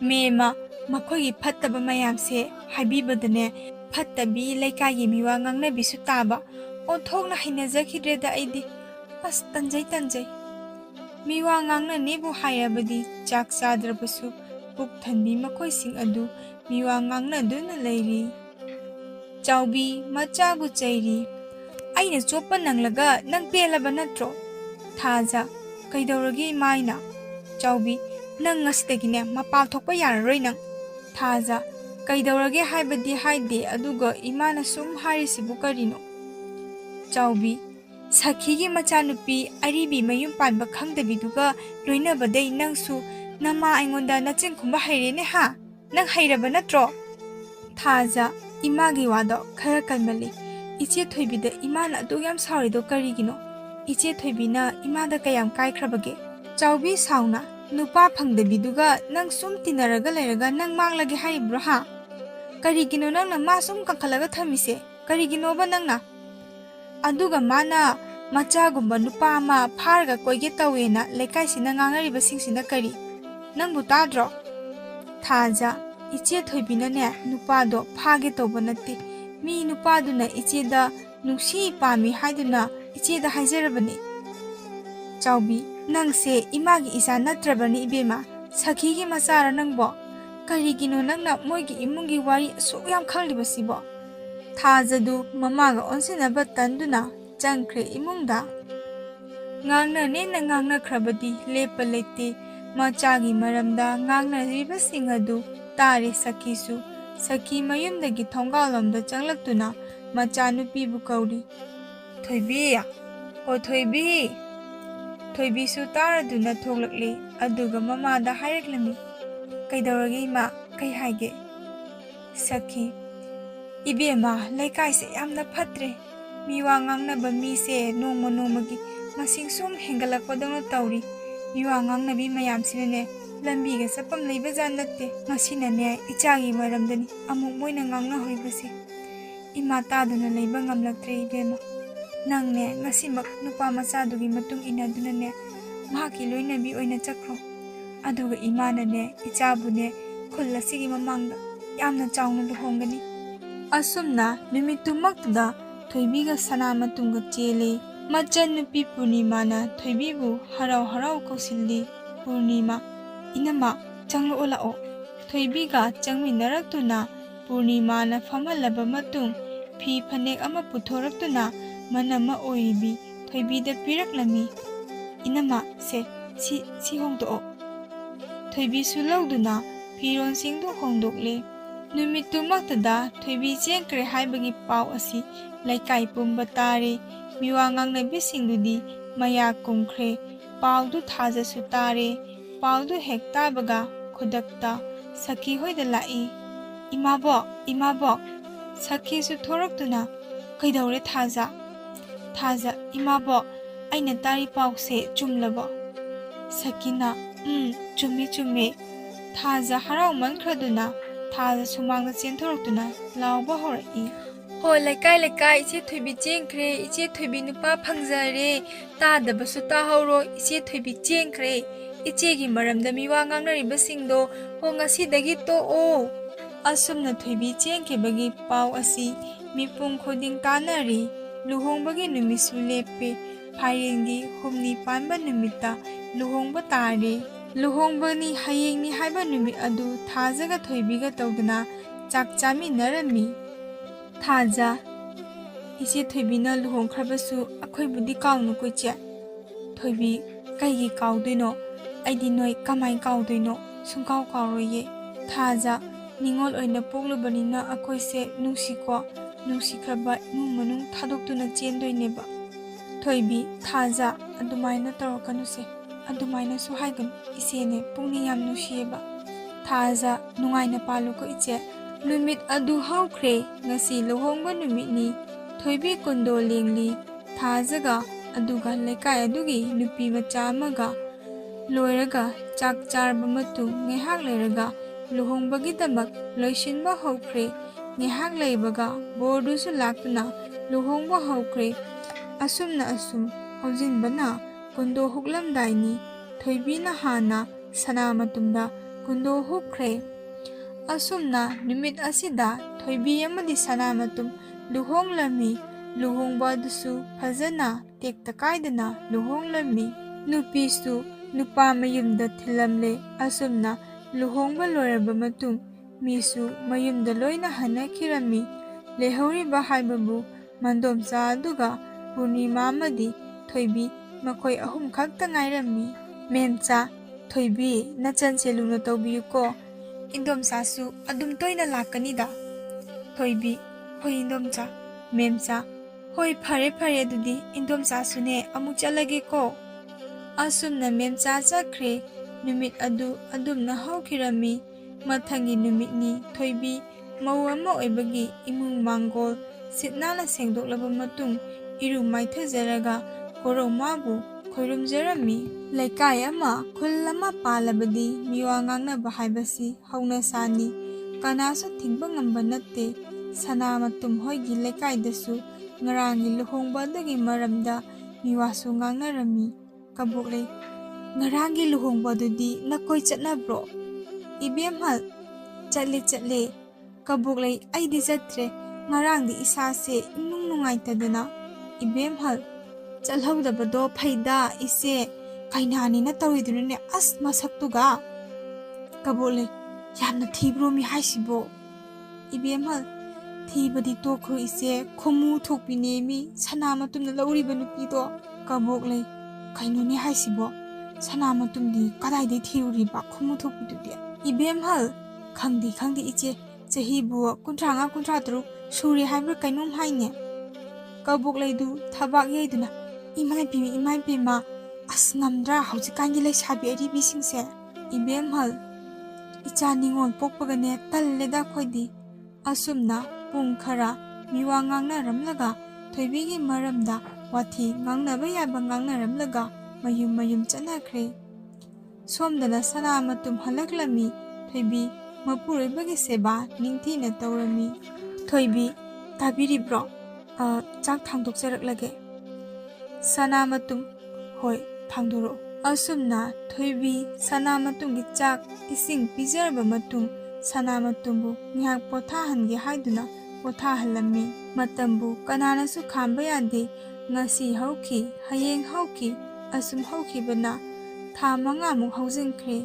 Mema makogi phattaba mayamse haibibadane phattabi laikai miwa ngangnabisu taba onthokna hinajakhidreda aidi as tanjai miwa ngangna nebu hairabadi chak chadrabasu puk thanbi makoising adu miwa ngangna duna leiri. Chawbi machabu chairi aina chopa nanglaga nang pelaba natro. Thaja kaidoragi maina. Chawbi nang ngasidagine mapal thokpa yararoi nang. Thaja kaidorage haibadi haide aduga imana sum harisibu karino. Chawbi sakhigi machanupi aribi mayum panba khangdabiduga loinabadai nangsu nama aingonda nachingkhumba hairene ha nang hairaba natro. Thaja imagi wado khara kalmali iche thoibida imana adu yam saurido karigino iche thoibina imada kayam kaikhrabage. Chawbi sauna nupa phangdabiduga nang sum tinaraga leiraga nang manglage haibro ha karigino nang na ma sum kakhalaga thamise karigino ba nang na aduga mana machagumba nupa ma pharga koige tawena lekai sina ngangariba singsina kari nang butadro. Thaja iche thoibina ne nupado phage toba natti mi nupaduna iche da nungsi pami haiduna iche da haijarabani. Chawbi nangse imagi isa natrabani ibema sakhigi machara nangbo karigino nangna moigi imungi wari suyam khanglibasibo. Thajadu mamaga onsinaba tanduna changkre imungda. Ngangna nena ngangna khrabadi lepa lete machagi maramda ngangna ribasing adu tare sakisu saki mayumdagi thongalomda changlaktuna machanupibu kauri. Thoibi o thoibi. Thoibisu taraduna thoglakle aduga mamada haireklami. Kaidorage ima kai haige. Saki ibema laikaise yamna phatre miwa ngangnaba mise nongmagi masing sum hengalakpadangna tawri. Miwa ngangnabi mayamsinane lambiga sapam leiba janatte ngasinane ichagi maramdani amuk moina ngangna hoibase ima taduna leiba ngamlaktre ibema nangne ngasimak nupa machadugi matung inadunane mahaki loinabi oina chakro aduga imanane ichabune khulasigi mamangda yamna chawna luhongani. Asumna numitumakda thoibiga sana matunga chele machan nupi Purnimana thoibibu harau kausilli. Purnima inama changlo olao thoibiga changminaraktuna Purnimana famalaba matung phi phanek ama puthoraktuna manama oibi thoibida piraklami. Inama se si hongdo thoibi sulauduna phiron singdu hongdokle. Numitumaktada thoibi chengkre haibagi pau asi laikai pumba tare miwa ngangnabisingdudi maya kumkhre paudu thajasu tare paudu hektabaga khudakta saki hoida lai. Imabo saki su thoraktuna kaidore thaja imabo aina tari pause chumlabo. Sakina chumi thaja harau mankhraduna thaja sumangda chenthoraktuna lauba horai. Ho laikai iche thoibi chengkre iche thoibi nupa phangjare tadabasu tahoro iche thoibi chengkre ichegi maramda miwa ngangnaribasingdo ho ngasidagi to o. Asumna thoibi chengkebagi pau asi mipung khoding tanari luhongbagi numisu lepe phairengi humni panba numita luhongba tare ꯂꯨꯍꯣꯡꯕꯅꯤ ꯍꯌꯦꯡꯅꯤ ꯍꯥꯏꯕ ꯅꯨꯃꯤꯠ ꯑꯗꯨ ꯊꯥꯖꯒ ꯊꯣꯏꯕꯤꯒ ꯇꯧꯗꯨꯅ ꯆꯥꯛ ꯆꯥꯃꯤꯟꯅꯔꯝꯃꯤ꯫ ꯊꯥꯖ, ꯏꯆꯦ ꯊꯣꯏꯕꯤꯅ ꯂꯨꯍꯣꯡꯈ꯭ꯔꯕꯁꯨ ꯑꯩꯈꯣꯏꯕꯨꯗꯤ ꯀꯥꯎꯅꯨꯀꯣ ꯏꯆꯦ꯫ ꯊꯣꯏꯕꯤ, ꯀꯩꯒꯤ ꯀꯥꯎꯗꯣꯏꯅꯣ? ꯑꯩꯗꯤ ꯅꯣꯏ ꯀꯃꯥꯏ ꯀꯥꯎꯗꯣꯏꯅꯣ? ꯁꯨꯡꯀꯥꯎ ꯀꯥꯎꯔꯣꯏꯌꯦ꯫ ꯊꯥꯖ, ꯅꯤꯉꯣꯜ ꯑꯣꯏꯅ ꯄꯣꯛꯂꯨꯕꯅꯤꯅ ꯑꯩꯈꯣꯏꯁꯦ ꯅꯨꯡꯁꯤꯀꯣ, ꯅꯨꯡꯁꯤꯈ꯭ꯔꯕ ꯏꯃꯨꯡ ꯃꯅꯨꯡ ꯊꯥꯗꯣꯛꯇꯨꯅ ꯆꯦꯟꯗꯣꯏꯅꯦꯕ꯫ ꯊꯣꯏꯕꯤ, ꯊꯥꯖ, ꯑꯗꯨꯃꯥꯏꯅ ꯇꯧꯔꯛꯀꯅꯨꯁꯦ, ꯑꯗꯨꯃꯥꯏꯅꯁꯨ ꯍꯥꯏꯒꯅꯨ, ꯏꯆꯦꯅꯦ ꯄꯨꯛꯅꯤꯡ ꯌꯥꯝ ꯅꯨꯡꯁꯤꯌꯦꯕ꯫ ꯊꯥꯖ, ꯅꯨꯡꯉꯥꯏꯅ ꯄꯥꯜꯂꯨꯀꯣ ꯏꯆꯦ꯫ ꯅꯨꯃꯤꯠ ꯑꯗꯨ ꯍꯧꯈ꯭ꯔꯦ, ꯉꯁꯤ ꯂꯨꯍꯣꯡꯕ ꯅꯨꯃꯤꯠꯅꯤ꯫ ꯊꯣꯏꯕꯤ ꯀꯨꯟꯗꯣ ꯂꯦꯡꯂꯤ, ꯊꯥꯖꯒ ꯑꯗꯨꯒ ꯂꯩꯀꯥꯏ ꯑꯗꯨꯒꯤ ꯅꯨꯄꯤ ꯃꯆꯥ ꯑꯃꯒ ꯂꯣꯏꯔꯒ ꯆꯥꯛ ꯆꯥꯔꯕ ꯃꯇꯨꯡ ꯉꯥꯏꯍꯥꯛ ꯂꯩꯔꯒ ꯂꯨꯍꯣꯡꯕꯒꯤꯗꯃꯛ ꯂꯣꯏꯁꯤꯟꯕ ꯍꯧꯈ꯭ꯔꯦ꯫ ꯉꯥꯏꯍꯥꯛ ꯂꯩꯕꯒ ꯕꯣꯔꯗꯨꯁꯨ ꯂꯥꯛꯇꯨꯅ ꯂꯨꯍꯣꯡꯕ ꯍꯧꯈ꯭ꯔꯦ꯫ ꯑꯁꯨꯝꯅ ꯑꯁꯨꯝ ꯍꯧꯖꯤꯟꯕꯅ ꯀꯨꯟꯗꯣ ꯍꯨꯛꯂꯝꯗꯥꯏꯅꯤ꯫ ꯊꯣꯏꯕꯤꯅ ꯍꯥꯟꯅ ꯁꯅꯥꯃꯇꯨꯝꯗ ꯀꯨꯟꯗꯣ ꯍꯨꯛꯈ꯭ꯔꯦ꯫ ꯑꯁꯨꯝꯅ ꯅꯨꯃꯤꯠ ꯑꯁꯤꯗ ꯊꯣꯏꯕꯤ ꯑꯃꯗꯤ ꯁꯅꯥꯃꯇꯨꯝ ꯂꯨꯍꯣꯡꯂꯝꯃꯤ꯫ ꯂꯨꯍꯣꯡꯕ ꯑꯗꯨꯁꯨ ꯐꯖꯅ ꯇꯦꯛꯇ ꯀꯥꯏꯗꯅ ꯂꯨꯍꯣꯡꯂꯝꯃꯤ꯫ ꯅꯨꯄꯤꯁꯨ ꯅꯨꯄꯥ ꯃꯌꯨꯝꯗ ꯊꯤꯜꯂꯝꯂꯦ꯫ ꯑꯁꯨꯝꯅ ꯂꯨꯍꯣꯡꯕ ꯂꯣꯏꯔꯕ ꯃꯇꯨꯡ ꯃꯤꯁꯨ ꯃꯌꯨꯝꯗ ꯂꯣꯏꯅ ꯍꯟꯅꯈꯤꯔꯝꯃꯤ꯫ ꯂꯩꯍꯧꯔꯤꯕ ꯍꯥꯏꯕꯕꯨ ꯃꯟꯗꯣꯝꯆꯥ ꯑꯗꯨꯒ ꯄꯨꯔꯅꯤꯃꯥ ꯑꯃꯗꯤ ꯊꯣꯏꯕꯤ, ꯃꯈꯣꯏ ꯑꯍꯨꯝ ꯈꯛꯇ ꯉꯥꯏꯔꯝꯃꯤ꯫ ꯃꯦꯝꯆꯥ, ꯊꯣꯏꯕꯤ, ꯅꯆꯟꯁꯦ ꯂꯨꯅ ꯇꯧꯕꯤꯌꯨꯀꯣ, ꯏꯟꯗꯣꯝꯆꯥꯁꯨ ꯑꯗꯨꯝ ꯇꯣꯏꯅ ꯂꯥꯛꯀꯅꯤꯗ꯫ ꯊꯣꯏꯕꯤ, ꯍꯣꯏ ꯏꯟꯗꯣꯝꯆꯥ꯫ ꯃꯦꯝꯆꯥ, ꯍꯣꯏ ꯐꯔꯦ ꯐꯔꯦ, ꯑꯗꯨꯗꯤ ꯏꯟꯗꯣꯝꯆꯥꯁꯨꯅꯦ ꯑꯃꯨꯛ ꯆꯠꯂꯒꯦꯀꯣ꯫ ꯑꯁꯨꯝꯅ ꯃꯦꯝꯆꯥ ꯆꯠꯈ꯭ꯔꯦ꯫ ꯅꯨꯃꯤꯠ ꯑꯗꯨ ꯑꯗꯨꯝꯅ ꯍꯧꯈꯤꯔꯝꯃꯤ꯫ ꯃꯊꯪꯒꯤ ꯅꯨꯃꯤꯠꯅꯤ꯫ ꯊꯣꯏꯕꯤ ꯃꯧ ꯑꯃ ꯑꯣꯏꯕꯒꯤ ꯏꯃꯨꯡ ꯃꯥꯡꯒꯣꯜ ꯁꯤꯠ ꯅꯥꯟꯅ ꯁꯦꯡꯗꯣꯛꯂꯕ ꯃꯇꯨꯡ ꯏꯔꯨ ꯃꯥꯏꯊꯖꯔꯒ ꯀꯣꯔꯧꯃꯥꯕꯨ ꯈꯣꯏꯔꯨꯝꯖꯔꯝꯃꯤ꯫ ꯂꯩꯀꯥꯏ ꯑꯃ, ꯈꯨꯜ ꯑꯃ ꯄꯥꯜꯂꯕꯗꯤ ꯃꯤꯋꯥ ꯉꯥꯡꯅꯕ ꯍꯥꯏꯕꯁꯤ ꯍꯧꯅꯁꯥꯅꯤ, ꯀꯅꯥꯁꯨ ꯊꯤꯡꯕ ꯉꯝꯕ ꯅꯠꯇꯦ꯫ ꯁꯅꯥꯃꯇꯨꯝ ꯍꯣꯏꯒꯤ ꯂꯩꯀꯥꯏꯗꯁꯨ ꯉꯔꯥꯡꯒꯤ ꯂꯨꯍꯣꯡꯕ ꯑꯗꯨꯒꯤ ꯃꯔꯝꯗ ꯃꯤꯋꯥꯁꯨ ꯉꯥꯡꯅꯔꯝꯃꯤ꯫ ꯀꯕꯣꯛꯂꯩ, ꯉꯔꯥꯡꯒꯤ ꯂꯨꯍꯣꯡꯕ ꯑꯗꯨꯗꯤ ꯅꯈꯣꯏ ꯆꯠꯅꯕ꯭ꯔꯣ? ꯏꯕꯦꯝꯍꯜ, ꯆꯠꯂꯦ꯫ ꯀꯕꯣꯛꯂꯩ, ꯑꯩꯗꯤ ꯆꯠꯇ꯭ꯔꯦ, ꯉꯔꯥꯡꯗꯤ ꯏꯁꯥꯁꯦ ꯏꯅꯨꯡ ꯅꯨꯡꯉꯥꯏꯇꯗꯅ꯫ ꯏꯕꯦꯝꯍꯜ, ꯆꯠꯍꯧꯗꯕꯗꯣ ꯐꯩꯗ ꯏꯆꯦ, ꯀꯩꯅꯥꯅꯤꯅ ꯇꯧꯔꯤꯗꯨꯅꯅꯦ, ꯑꯁ ꯃꯁꯛꯇꯨꯒ꯫ ꯀꯕꯣꯛꯂꯩ, ꯌꯥꯝꯅ ꯊꯤꯕ꯭ꯔꯣ ꯃꯤ ꯍꯥꯏꯁꯤꯕꯣ? ꯏꯕꯦꯝꯍꯜ, ꯊꯤꯕꯗꯤ ꯇꯣꯛꯈ꯭ꯔꯣ ꯏꯆꯦ, ꯈꯨꯃꯨ ꯊꯣꯛꯄꯤꯅꯦꯃꯤ ꯁꯅꯥꯃꯇꯨꯝꯅ ꯂꯧꯔꯤꯕ ꯅꯨꯄꯤꯗꯣ꯫ ꯀꯕꯣꯛꯂꯩ, ꯀꯩꯅꯣꯅꯦ ꯍꯥꯏꯁꯤꯕꯣ? ꯁꯅꯥꯃꯇꯨꯝꯗꯤ ꯀꯗꯥꯏꯗꯩ ꯊꯤꯔꯨꯔꯤꯕ ꯈꯨꯃꯨ ꯊꯣꯛꯄꯤꯗꯨꯗꯤ? ꯏꯕꯦꯝꯍꯜ, ꯈꯪꯗꯦ ꯏꯆꯦ, ꯆꯍꯤꯕꯨ 35-36 ꯁꯨꯔꯦ ꯍꯥꯏꯕ꯭ꯔꯥ ꯀꯩꯅꯣꯝ ꯍꯥꯏꯅꯦ꯫ ꯀꯕꯣꯛꯂꯩꯗꯨ ꯊꯕꯥꯛ ꯌꯩꯗꯨꯅ, ꯏꯃꯥꯏꯄꯦꯝꯃ, ꯑꯁ ꯉꯝꯗ꯭ꯔꯥ ꯍꯧꯖꯤꯛꯀꯥꯟꯒꯤ ꯂꯩꯁꯥꯕꯤ ꯑꯔꯤꯕꯤꯁꯤꯡꯁꯦ꯫ ꯏꯕꯦꯝꯍꯜ, ꯏꯆꯥ ꯅꯤꯉꯣꯜ ꯄꯣꯛꯄꯒꯅꯦ ꯇꯜꯂꯦꯗ ꯑꯩꯈꯣꯏꯗꯤ꯫ ꯑꯁꯨꯝꯅ ꯄꯨꯡ ꯈꯔ ꯃꯤꯋꯥ ꯉꯥꯡꯅꯔꯝꯂꯒ ꯊꯣꯏꯕꯤꯒꯤ ꯃꯔꯝꯗ ꯋꯥꯊꯤ ꯉꯥꯡꯅꯕ ꯌꯥꯕ ꯉꯥꯡꯅꯔꯝꯂꯒ ꯃꯌꯨꯝ ꯆꯠꯅꯈ꯭ꯔꯦ꯫ ꯁꯣꯝꯗꯅ ꯁꯅꯥꯃꯇꯨꯝ ꯍꯜꯂꯛꯂꯝꯃꯤ꯫ ꯊꯣꯏꯕꯤ ꯃꯄꯨꯔꯣꯏꯕꯒꯤ ꯁꯦꯕꯥ ꯅꯤꯡꯊꯤꯅ ꯇꯧꯔꯝꯃꯤ꯫ ꯊꯣꯏꯕꯤ, ꯇꯥꯕꯤꯔꯤꯕ꯭ꯔꯣ? ꯆꯥꯛ ꯊꯥꯡꯗꯣꯛꯆꯔꯛꯂꯒꯦ꯫ ꯁꯅꯥꯃꯇꯨꯝ, ꯍꯣꯏ ꯊꯥꯡꯗꯣꯔꯛꯎ꯫ ꯑꯁꯨꯝꯅ ꯊꯣꯏꯕꯤ ꯁꯅꯥꯃꯇꯨꯝꯒꯤ ꯆꯥꯛ ꯏꯁꯤꯡ ꯄꯤꯖꯔꯕ ꯃꯇꯨꯡ ꯁꯅꯥꯃꯇꯨꯝꯕꯨ ꯉꯥꯏꯍꯥꯛ ꯄꯣꯊꯥꯍꯟꯒꯦ ꯍꯥꯏꯗꯨꯅ ꯄꯣꯊꯥꯍꯜꯂꯝꯃꯤ꯫ ꯃꯇꯝꯕꯨ ꯀꯅꯥꯅꯁꯨ ꯈꯥꯝꯕ ꯌꯥꯗꯦ꯫ ꯉꯁꯤ ꯍꯧꯈꯤ, ꯍꯌꯦꯡ ꯍꯧꯈꯤ, ꯑꯁꯨꯝ ꯍꯧꯈꯤꯕꯅ ꯊꯥ 5 ꯍꯧꯖꯤꯟꯈ꯭ꯔꯦ꯫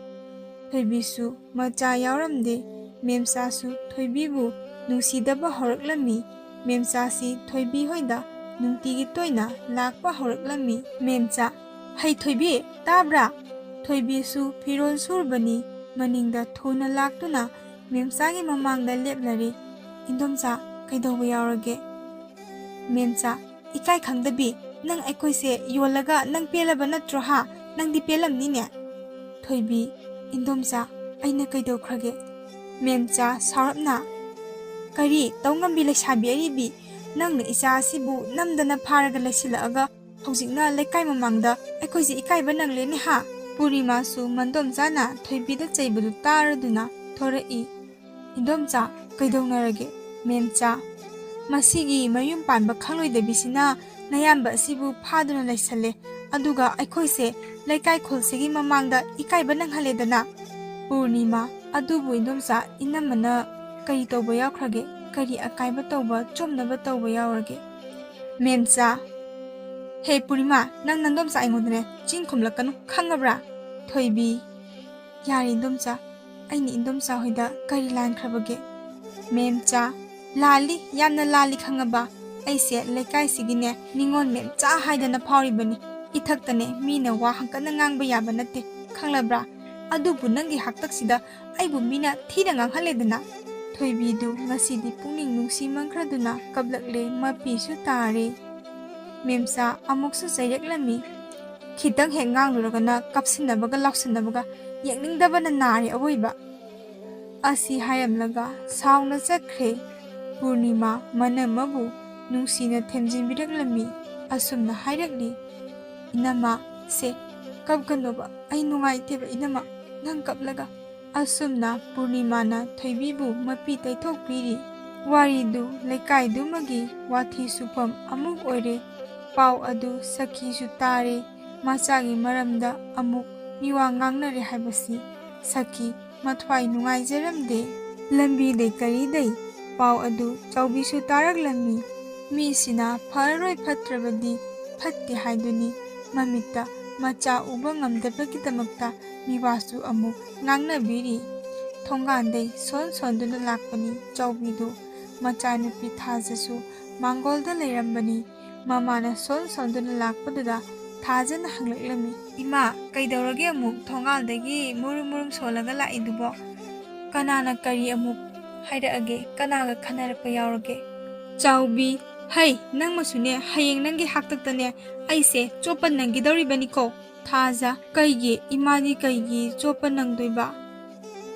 ꯊꯣꯏꯕꯤꯁꯨ ꯃꯆꯥ ꯌꯥꯎꯔꯝꯗꯦ꯫ ꯃꯦꯝꯆꯥꯁꯨ ꯊꯣꯏꯕꯤꯕꯨ ꯅꯨꯡꯁꯤꯗꯕ ꯍꯧꯔꯛꯂꯝꯃꯤ꯫ ꯃꯦꯝꯆꯥꯁꯤ ꯊꯣꯏꯕꯤ ꯍꯣꯏꯗ ꯅꯨꯡꯇꯤꯒꯤ ꯇꯣꯏꯅ ꯂꯥꯛꯄ ꯍꯧꯔꯛꯂꯝꯃꯤ꯫ ꯃꯦꯝꯆꯥ, ꯍꯩ ꯊꯣꯏꯕꯤ, ꯇꯥꯕ꯭ꯔꯥ? ꯊꯣꯏꯕꯤꯁꯨ ꯐꯤꯔꯣꯜ ꯁꯨꯔꯕꯅꯤ ꯃꯅꯤꯡꯗ ꯊꯨꯅ ꯂꯥꯛꯇꯨꯅ ꯃꯦꯝꯆꯥꯒꯤ ꯃꯃꯥꯡꯗ ꯂꯦꯞꯂꯔꯦ꯫ ꯏꯟꯗꯣꯝꯆꯥ, ꯀꯩꯗꯧꯕ ꯌꯥꯎꯔꯒꯦ? ꯃꯦꯝꯆꯥ, ꯏꯀꯥꯏ ꯈꯪꯗꯕꯤ, ꯅꯪ ꯑꯩꯈꯣꯏꯁꯦ ꯌꯣꯜꯂꯒ ꯅꯪ ꯄꯦꯜꯂꯕ ꯅꯠꯇ꯭ꯔꯣ ꯍꯥ? ꯅꯪꯗꯤ ꯄꯦꯜꯂꯝꯅꯤꯅꯦ꯫ ꯊꯣꯏꯕꯤ, ꯏꯟꯗꯣꯝꯆꯥ, ꯑꯩꯅ ꯀꯩꯗꯧꯈ꯭ꯔꯒꯦ? ꯃꯦꯝꯆꯥ ꯁꯥꯎꯔꯞꯅ, ꯀꯔꯤ ꯇꯧ ꯉꯝꯕꯤ ꯂꯩꯁꯥꯕꯤ ꯑꯔꯤꯕꯤ, ꯅꯪꯅ ꯏꯆꯥ ꯑꯁꯤꯕꯨ ꯅꯝꯗꯅ ꯐꯥꯔꯒ ꯂꯩꯁꯤꯜꯂꯛꯑꯒ ꯍꯧꯖꯤꯛꯅ ꯂꯩꯀꯥꯏ ꯃꯃꯥꯡꯗ ꯑꯩꯈꯣꯏꯁꯦ ꯏꯀꯥꯏꯕ ꯅꯪꯂꯦꯅꯦ ꯍꯥ? ꯄꯨꯔꯅꯤꯃꯥꯁꯨ ꯃꯟꯗꯣꯝꯆꯥꯅ ꯊꯣꯏꯕꯤꯗ ꯆꯩꯕꯗꯨ ꯇꯥꯔꯗꯨꯅ ꯊꯣꯔꯛꯏ꯫ ꯏꯟꯗꯣꯝꯆꯥ, ꯀꯩꯗꯧꯅꯔꯒꯦ? ꯃꯦꯝꯆꯥ, ꯃꯁꯤꯒꯤ ꯃꯌꯨꯝ ꯄꯥꯟꯕ ꯈꯪꯂꯣꯏꯗꯕꯤꯁꯤꯅ ꯅꯌꯥꯝꯕ ꯑꯁꯤꯕꯨ ꯐꯥꯗꯨꯅ ꯂꯩꯁꯜꯂꯦ, ꯑꯗꯨꯒ ꯑꯩꯈꯣꯏꯁꯦ ꯂꯩꯀꯥꯏ ꯈꯨꯜꯁꯤꯒꯤ ꯃꯃꯥꯡꯗ ꯏꯀꯥꯏꯕ ꯅꯪꯍꯜꯂꯦꯗꯅ꯫ ꯄꯨꯔꯅꯤꯃꯥ, ꯑꯗꯨꯕꯨ ꯏꯟꯗꯣꯝꯆꯥ, ꯏꯅꯝꯃꯅ ꯀꯔꯤ ꯇꯧꯕ ꯌꯥꯎꯈ꯭ꯔꯒꯦ? ꯀꯔꯤ ꯑꯀꯥꯏꯕ ꯇꯧꯕ, ꯆꯨꯝꯅꯕ ꯇꯧꯕ ꯌꯥꯎꯔꯒꯦ? ꯃꯦꯝꯆꯥ, ꯍꯦ ꯄꯨꯔꯅꯤꯃꯥ, ꯅꯪ ꯅꯟꯗꯣꯝꯆꯥ ꯑꯩꯉꯣꯟꯗꯅꯦ ꯆꯤꯟ ꯈꯨꯝꯂꯛꯀꯅꯨ, ꯈꯪꯉꯕ꯭ꯔꯥ? ꯊꯣꯏꯕꯤ, ꯌꯥꯔꯦ ꯏꯟꯗꯣꯝꯆꯥ, ꯑꯩꯅ ꯏꯟꯗꯣꯝꯆꯥ ꯍꯣꯏꯗ ꯀꯔꯤ ꯂꯥꯟꯈ꯭ꯔꯕꯒꯦ? ꯃꯦꯝꯆꯥ, ꯂꯥꯜꯂꯤ, ꯌꯥꯝꯅ ꯂꯥꯜꯂꯤ ꯈꯪꯉꯕ? ꯑꯩꯁꯦ ꯂꯩꯀꯥꯏꯁꯤꯒꯤꯅꯦ ꯅꯤꯉꯣꯜ ꯃꯦꯝꯆꯥ ꯍꯥꯏꯗꯅ ꯐꯥꯎꯔꯤꯕꯅꯤ. ꯏꯊꯛꯇꯅꯦ ꯃꯤꯅ ꯋꯥ ꯍꯪꯀꯠꯅ ꯉꯥꯡꯕ ꯌꯥꯕ ꯅꯠꯇꯦ, ꯈꯪꯂꯕ꯭ꯔꯥ? ꯑꯗꯨꯕꯨ ꯅꯪꯒꯤ ꯍꯥꯛꯇꯛꯁꯤꯗ ꯑꯩꯕꯨ ꯃꯤꯅ ꯊꯤꯅ ꯉꯥꯡꯍꯜꯂꯦꯗꯅ. ꯊꯣꯏꯕꯤꯗꯨ ꯉꯁꯤꯗꯤ ꯄꯨꯛꯅꯤꯡ ꯅꯨꯡꯁꯤꯃꯟꯈ꯭ꯔꯗꯨꯅ ꯀꯞꯂꯛꯂꯦ, ꯃꯄꯤꯁꯨ ꯇꯥꯔꯦ. ꯃꯦꯝꯆꯥ ꯑꯃꯨꯛꯁꯨ ꯆꯩꯔꯛꯂꯝꯃꯤ. ꯈꯤꯇꯪ ꯍꯦꯛ ꯉꯥꯡꯂꯨꯔꯒꯅ ꯀꯞꯁꯤꯟꯅꯕꯒ ꯂꯥꯎꯁꯤꯟꯅꯕꯒ, ꯌꯦꯡꯅꯤꯡꯗꯕꯅ ꯅꯥꯔꯦ ꯑꯋꯣꯏꯕ. ꯑꯁꯤ ꯍꯥꯏꯔꯝꯂꯒ ꯁꯥꯎꯅ ꯆꯠꯈ꯭ꯔꯦ. ꯄꯨꯔꯅꯤꯃꯥ ꯃꯅꯝꯃꯕꯨ ꯅꯨꯡꯁꯤꯅ ꯊꯦꯝꯖꯤꯟꯕꯤꯔꯛꯂꯝꯃꯤ. ꯑꯁꯨꯝꯅ ꯍꯥꯏꯔꯛꯂꯤ, ꯏꯅꯝꯃ, ꯁꯦ ꯀꯞꯀꯅꯣꯕ, ꯑꯩ ꯅꯨꯡꯉꯥꯏꯇꯦꯕ ꯏꯅꯝꯃ, ꯅꯪ ꯀꯞꯂꯒ. ꯑꯁꯨꯝꯅ ꯄꯨꯔꯅꯤꯃꯥꯅ ꯊꯣꯏꯕꯤꯕꯨ ꯃꯄꯤ ꯇꯩꯊꯣꯛꯄꯤꯔꯤ. ꯋꯥꯔꯤꯗꯨ ꯂꯩꯀꯥꯏꯗꯨꯃꯒꯤ ꯋꯥꯊꯤ ꯁꯨꯐꯝ ꯑꯃꯨꯛ ꯑꯣꯏꯔꯦ. ꯄꯥꯎ ꯑꯗꯨ ꯁꯈꯤꯁꯨ ꯇꯥꯔꯦ. ꯃꯆꯥꯒꯤ ꯃꯔꯝꯗ ꯑꯃꯨꯛ ꯃꯤꯋꯥ ꯉꯥꯡꯅꯔꯦ ꯍꯥꯏꯕꯁꯤ ꯁꯈꯤ ꯃꯊ꯭ꯋꯥꯏ ꯅꯨꯡꯉꯥꯏꯖꯔꯝꯗꯦ. ꯂꯝꯕꯤꯗꯩ ꯀꯔꯤꯗꯩ ꯄꯥꯎ ꯑꯗꯨ ꯆꯥꯎꯕꯤꯁꯨ ꯇꯥꯔꯛꯂꯝꯃꯤ. ꯃꯤꯁꯤꯅ ꯐꯔꯔꯣꯏ ꯐꯠꯇ꯭ꯔꯕꯗꯤ ꯐꯠꯇꯦ ꯍꯥꯏꯗꯨꯅꯤ. ꯃꯃꯤꯠꯇ ꯃꯆꯥ ꯎꯕ ꯉꯝꯗꯕꯒꯤꯗꯃꯛꯇ ꯃꯤꯋꯥꯁꯨ ꯑꯃꯨꯛ ꯉꯥꯡꯅꯕꯤꯔꯤ. ꯊꯣꯡꯒꯥꯟꯗꯩ ꯁꯣꯟꯗꯨꯅ ꯂꯥꯛꯄꯅꯤ ꯆꯥꯎꯕꯤꯗꯨ. ꯃꯆꯥꯅꯨꯄꯤ ꯊꯥꯖꯁꯨ ꯃꯥꯡꯒꯣꯜꯗ ꯂꯩꯔꯝꯕꯅꯤ. ꯃꯃꯥꯅ ꯁꯣꯟꯗꯨꯅ ꯂꯥꯛꯄꯗꯨꯗ ꯊꯥꯖꯅ ꯍꯪꯂꯛꯂꯝꯃꯤ, ꯏꯃꯥ, ꯀꯩꯗꯧꯔꯒꯦ ꯑꯃꯨꯛ ꯊꯣꯡꯒꯥꯜꯗꯒꯤ ꯃꯨꯔꯨꯝ ꯁꯣꯜꯂꯒ ꯂꯥꯛꯏꯗꯨꯕꯣ? ꯀꯅꯥꯅ ꯀꯔꯤ ꯑꯃꯨꯛ ꯍꯥꯏꯔꯛꯑꯒꯦ? ꯀꯅꯥꯒ ꯈꯟꯅꯔꯛꯄ ꯌꯥꯎꯔꯒꯦ? ꯆꯥꯎꯕꯤ, ꯍꯩ, ꯅꯪꯃꯁꯨꯅꯦ ꯍꯌꯦꯡ ꯅꯪꯒꯤ ꯍꯥꯛꯇꯛꯇꯅꯦ ꯑꯩꯁꯦ ꯆꯣꯞꯄ ꯅꯪꯒꯤꯗꯧꯔꯤꯕꯅꯤꯀꯣ. ꯊꯥꯖ, ꯀꯩꯒꯤ? ꯏꯃꯥꯗꯤ ꯀꯩꯒꯤ ꯆꯣꯞꯄ ꯅꯪꯗꯣꯏꯕ?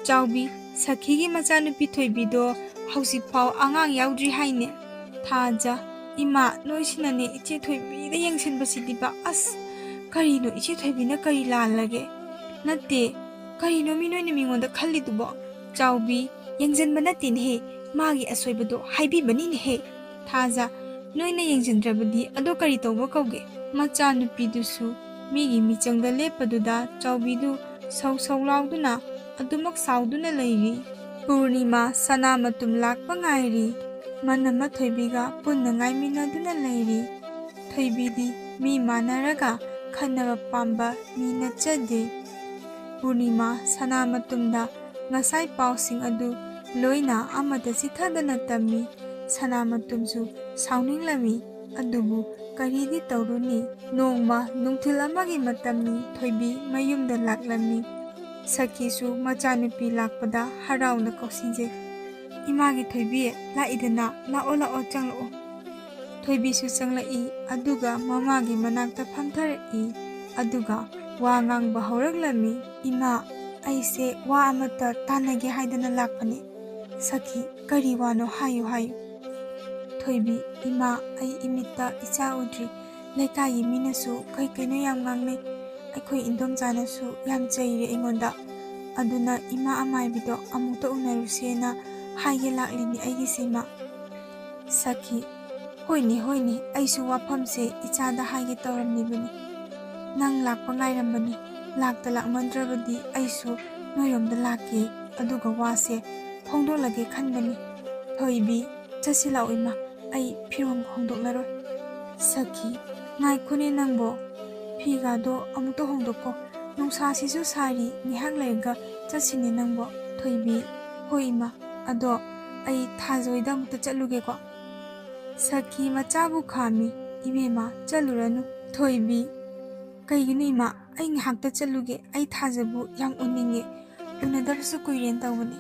ꯆꯥꯎꯕꯤ, ꯁꯈꯤꯒꯤ ꯃꯆꯥꯅꯨꯄꯤ ꯊꯣꯏꯕꯤꯗꯣ ꯍꯧꯖꯤꯛꯐꯥꯎ ꯑꯉꯥꯡ ꯌꯥꯎꯗ꯭ꯔꯤ ꯍꯥꯏꯅꯦ. ꯊꯥꯖ, ꯏꯃꯥ, ꯅꯣꯏꯁꯤꯅꯅꯦ ꯏꯆꯦ ꯊꯣꯏꯕꯤꯗ ꯌꯦꯡꯁꯤꯟꯕꯁꯤꯗꯤꯕ. ꯑꯁ, ꯀꯔꯤꯅꯣ ꯏꯆꯦ ꯊꯣꯏꯕꯤꯅ ꯀꯔꯤ ꯂꯥꯜꯂꯒꯦ? ꯅꯠꯇꯦ, ꯀꯔꯤꯅꯣ ꯅꯣꯏꯅ ꯃꯤꯉꯣꯟꯗ ꯈꯜꯂꯤꯗꯨꯕꯣ? ꯆꯥꯎꯕꯤ, ꯌꯦꯡꯖꯟꯕ ꯅꯠꯇꯦꯅꯦꯍꯦ, ꯃꯥꯒꯤ ꯑꯁꯣꯏꯕꯗꯣ ꯍꯥꯏꯕꯤꯕꯅꯤꯅꯦꯍꯦ. ꯊꯥꯖ, ꯅꯣꯏꯅ ꯌꯦꯡꯖꯟꯗ꯭ꯔꯕꯗꯤ ꯑꯗꯣ ꯀꯔꯤ ꯇꯧꯕ ꯀꯧꯒꯦ? ꯃꯆꯥꯅꯨꯄꯤꯗꯨꯁꯨ ꯃꯤꯒꯤ ꯃꯤꯆꯪꯗ ꯂꯦꯞꯄꯗꯨꯗ ꯆꯥꯎꯕꯤꯗꯨ ꯁꯧ ꯂꯥꯎꯗꯨꯅ ꯑꯗꯨꯃꯛ ꯁꯥꯎꯗꯨꯅ ꯂꯩꯔꯤ. ꯄꯨꯔꯅꯤꯃꯥ ꯁꯅꯥ ꯃꯇꯨꯝ ꯂꯥꯛꯄ ꯉꯥꯏꯔꯤ. ꯃꯅꯝꯃ ꯊꯣꯏꯕꯤꯒ ꯄꯨꯟꯅ ꯉꯥꯏꯃꯤꯟꯅꯗꯨꯅ ꯂꯩꯔꯤ. ꯊꯣꯏꯕꯤꯗꯤ ꯃꯤ ꯃꯥꯟꯅꯔꯒ ꯈꯟꯅꯕ ꯄꯥꯝꯕ ꯃꯤ ꯅꯠꯆꯗꯦ. ꯄꯨꯔꯅꯤꯃꯥ ꯁꯅꯥ ꯃꯇꯨꯝꯗ ꯉꯁꯥꯏ ꯄꯥꯎꯁꯤꯡ ꯑꯗꯨ ꯂꯣꯏꯅ ꯑꯃꯠꯇ ꯆꯤꯊꯗꯅ ꯇꯝꯃꯤ. ꯁꯅꯥ ꯃꯇꯨꯝꯁꯨ ꯁꯥꯎꯅꯤꯡꯂꯝꯃꯤ. ꯑꯗꯨꯕꯨ ꯀꯔꯤꯗꯤ ꯇꯧꯔꯨꯅꯤ? ꯅꯣꯡꯃ ꯅꯨꯡꯊꯤꯜ ꯑꯃꯒꯤ ꯃꯇꯝꯅꯤ. ꯊꯣꯏꯕꯤ ꯃꯌꯨꯝꯗ ꯂꯥꯛꯂꯝꯃꯤ. ꯁꯈꯤꯁꯨ ꯃꯆꯥꯅꯨꯄꯤ ꯂꯥꯛꯄꯗ ꯍꯔꯥꯎꯅ ꯀꯧꯁꯤꯟꯖꯩ. ꯏꯃꯥꯒꯤ ꯊꯣꯏꯕꯤ, ꯂꯥꯛꯏꯗꯅ, ꯂꯥꯛꯑꯣ ꯆꯪꯂꯛꯑꯣ. ꯊꯣꯏꯕꯤꯁꯨ ꯆꯪꯂꯛꯏ. ꯑꯗꯨꯒ ꯃꯃꯥꯒꯤ ꯃꯅꯥꯛꯇ ꯐꯝꯊꯔꯛꯏ. ꯑꯗꯨꯒ ꯋꯥ ꯉꯥꯡꯕ ꯍꯧꯔꯛꯂꯝꯃꯤ. ꯏꯃꯥ, ꯑꯩꯁꯦ ꯋꯥ ꯑꯃꯠꯇ ꯇꯥꯟꯅꯒꯦ ꯍꯥꯏꯗꯅ ꯂꯥꯛꯄꯅꯦ. ꯁꯈꯤ, ꯀꯔꯤ ꯋꯥꯅꯣ? ꯍꯥꯏꯌꯨ. ꯊꯣꯏꯕꯤ, ꯏꯃꯥ, ꯑꯩ ꯏꯃꯤꯠꯇ ꯏꯆꯥ ꯎꯗ꯭ꯔꯤ. ꯂꯩꯀꯥꯏꯒꯤ ꯃꯤꯅꯁꯨ ꯀꯩꯅꯣ ꯌꯥꯝ ꯉꯥꯡꯅꯩ. ꯑꯩꯈꯣꯏ ꯏꯟꯗꯣꯝꯆꯥꯅꯁꯨ ꯌꯥꯝ ꯆꯩꯔꯦ ꯑꯩꯉꯣꯟꯗ. ꯑꯗꯨꯅ ꯏꯃꯥ ꯑꯃꯥꯏꯕꯤꯗꯣ ꯑꯃꯨꯛꯇ ꯎꯅꯔꯨꯁꯦꯅ ꯍꯥꯏꯒꯦ ꯂꯥꯛꯂꯤꯅꯤ ꯑꯩꯒꯤꯁꯦ ꯏꯃꯥ. ꯁꯈꯤ, ꯍꯣꯏꯅꯦ, ꯑꯩꯁꯨ ꯋꯥꯐꯝꯁꯦ ꯏꯆꯥꯗ ꯍꯥꯏꯒꯦ ꯇꯧꯔꯝꯂꯤꯕꯅꯤ. ꯅꯪ ꯂꯥꯛꯄ ꯉꯥꯏꯔꯝꯕꯅꯤ. ꯂꯥꯛꯃꯟꯗ꯭ꯔꯕꯗꯤ ꯑꯩꯁꯨ ꯅꯣꯏꯔꯣꯝꯗ ꯂꯥꯛꯀꯦ, ꯑꯗꯨꯒ ꯋꯥꯁꯦ ꯐꯣꯡꯗꯣꯛꯂꯒꯦ ꯈꯟꯕꯅꯤ. ꯊꯣꯏꯕꯤ, ꯆꯠꯁꯤ ꯂꯥꯛꯑꯣ ꯏꯃꯥ, ꯑꯩ ꯐꯤꯔꯣꯜ ꯍꯣꯡꯗꯣꯛꯂꯔꯣꯏ. ꯁꯈꯤ, ꯉꯥꯏꯈꯣꯅꯦ ꯅꯪꯕꯣ, ꯐꯤꯒꯥꯗꯣ ꯑꯃꯨꯛꯇ ꯍꯣꯡꯗꯣꯛꯀꯣ. ꯅꯨꯡꯁꯥꯁꯤꯁꯨ ꯁꯥꯔꯤ, ꯉꯥꯏꯍꯥꯛ ꯂꯩꯔꯒ ꯆꯠꯁꯤꯅꯦ ꯅꯪꯕꯣ. ꯊꯣꯏꯕꯤ, ꯍꯣꯏ ꯏꯃꯥ, ꯑꯗꯣ ꯑꯩ ꯊꯥꯖꯣꯏꯗ ꯑꯃꯨꯛꯇ ꯆꯠꯂꯨꯒꯦꯀꯣ. ꯁꯈꯤ ꯃꯆꯥꯕꯨ ꯈꯥꯝꯃꯤ. ꯏꯕꯦꯝꯃ, ꯆꯠꯂꯨꯔꯅꯨ. ꯊꯣꯏꯕꯤ, ꯀꯩꯒꯤꯅꯣ ꯏꯃꯥ? ꯑꯩ ꯉꯥꯏꯍꯥꯛꯇ ꯆꯠꯂꯨꯒꯦ. ꯑꯩ ꯊꯥꯖꯕꯨ ꯌꯥꯝ ꯎꯅꯤꯡꯉꯦ. ꯎꯅꯗꯕꯁꯨ ꯀꯨꯏꯔꯦꯅ ꯇꯧꯕꯅꯤ.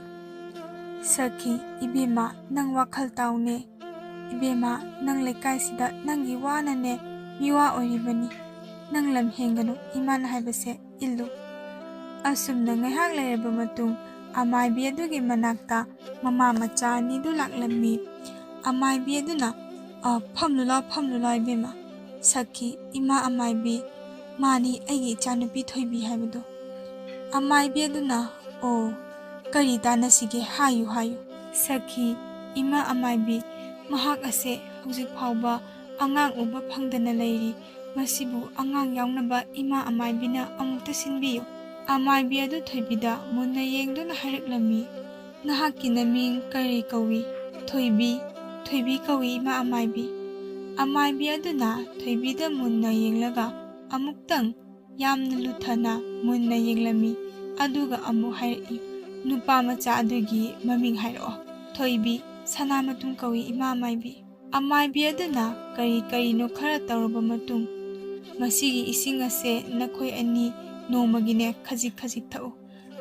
ꯁꯈꯤ, ꯏꯕꯦꯝꯃ, ꯅꯪ ꯋꯥꯈꯜ ꯇꯥꯎꯅꯦ. ꯏꯕꯦꯝꯃ, ꯅꯪ ꯂꯩꯀꯥꯏꯁꯤꯗ ꯅꯪꯒꯤ ꯋꯥꯅꯅꯦ ꯃꯤꯋꯥ ꯑꯣꯏꯔꯤꯕꯅꯤ. ꯅꯪ ꯂꯝ ꯍꯦꯟꯒꯅꯨ. ꯏꯃꯥꯅ ꯍꯥꯏꯕꯁꯦ ꯏꯜꯂꯨ. ꯑꯁꯨꯝꯅ ꯉꯥꯏꯍꯥꯛ ꯂꯩꯔꯕ ꯃꯇꯨꯡ ꯑꯃꯥꯏꯕꯤ ꯑꯗꯨꯒꯤ ꯃꯅꯥꯛꯇ ꯃꯃꯥ ꯃꯆꯥ ꯑꯅꯤꯗꯨ ꯂꯥꯛꯂꯝꯃꯤ. ꯑꯃꯥꯏꯕꯤ ꯑꯗꯨꯅ, ꯐꯝꯂꯨ ꯂꯥꯎ ꯏꯕꯦꯝꯃ. ꯁꯈꯤ, ꯏꯃꯥ ꯑꯃꯥꯏꯕꯤ, ꯃꯥꯅꯤ ꯑꯩꯒꯤ ꯏꯆꯥꯅꯨꯄꯤ ꯊꯣꯏꯕꯤ ꯍꯥꯏꯕꯗꯣ. ꯑꯃꯥꯏꯕꯤ ꯑꯗꯨꯅ, ꯑꯣ, ꯀꯔꯤ ꯇꯥꯟꯅꯁꯤꯒꯦ? ꯍꯥꯏꯌꯨ. ꯁꯈꯤ, ꯏꯃꯥ ꯑꯃꯥꯏꯕꯤ, ꯃꯍꯥꯛ ꯑꯁꯦ ꯍꯧꯖꯤꯛ ꯐꯥꯎꯕ ꯑꯉꯥꯡ ꯎꯕ ꯐꯪꯗꯅ ꯂꯩꯔꯤ. ꯃꯁꯤꯕꯨ ꯑꯉꯥꯡ ꯌꯥꯎꯅꯕ ꯏꯃꯥ ꯑꯃꯥꯏꯕꯤꯅ ꯑꯃꯨꯛꯇ ꯁꯤꯟꯕꯤꯌꯨ. ꯑꯃꯥꯏꯕꯤ ꯑꯗꯨ ꯊꯣꯏꯕꯤꯗ ꯃꯨꯟꯅ ꯌꯦꯡꯗꯨꯅ ꯍꯥꯏꯔꯛꯂꯝꯃꯤ. ꯅꯍꯥꯛꯀꯤ ꯅꯃꯤꯡ ꯀꯔꯤ ꯀꯧꯏ? ꯊꯣꯏꯕꯤ ꯀꯧꯏ ꯏꯃꯥ ꯑꯃꯥꯏꯕꯤ. ꯑꯃꯥꯏꯕꯤ ꯑꯗꯨꯅ ꯊꯣꯏꯕꯤꯗ ꯃꯨꯟꯅ ꯌꯦꯡꯂꯒ ꯑꯃꯨꯛꯇꯪ ꯌꯥꯝꯅ ꯂꯨꯊꯅ ꯃꯨꯟꯅ ꯌꯦꯡꯂꯝꯃꯤ. ꯑꯗꯨꯒ ꯑꯃꯨꯛ ꯍꯥꯏꯔꯛꯏ, ꯅꯨꯄꯥ ꯃꯆꯥ ꯑꯗꯨꯒꯤ ꯃꯃꯤꯡ ꯍꯥꯏꯔꯛꯑꯣ꯫ ꯊꯣꯏꯕꯤ, ꯁꯅꯥꯃꯇꯨꯝ ꯀꯧꯏ ꯏꯃꯥ ꯃꯥꯏꯕꯤ꯫ ꯑꯃꯥꯏꯕꯤ ꯑꯗꯨꯅ ꯀꯔꯤ ꯀꯔꯤꯅꯣ ꯈꯔ ꯇꯧꯔꯕ ꯃꯇꯨꯡ, ꯃꯁꯤꯒꯤ ꯏꯁꯤꯡ ꯑꯁꯦ ꯅꯈꯣꯏ ꯑꯅꯤ ꯅꯣꯡꯃꯒꯤꯅꯦ ꯈꯖꯤꯛ ꯈꯖꯤꯛ ꯊꯛꯎ,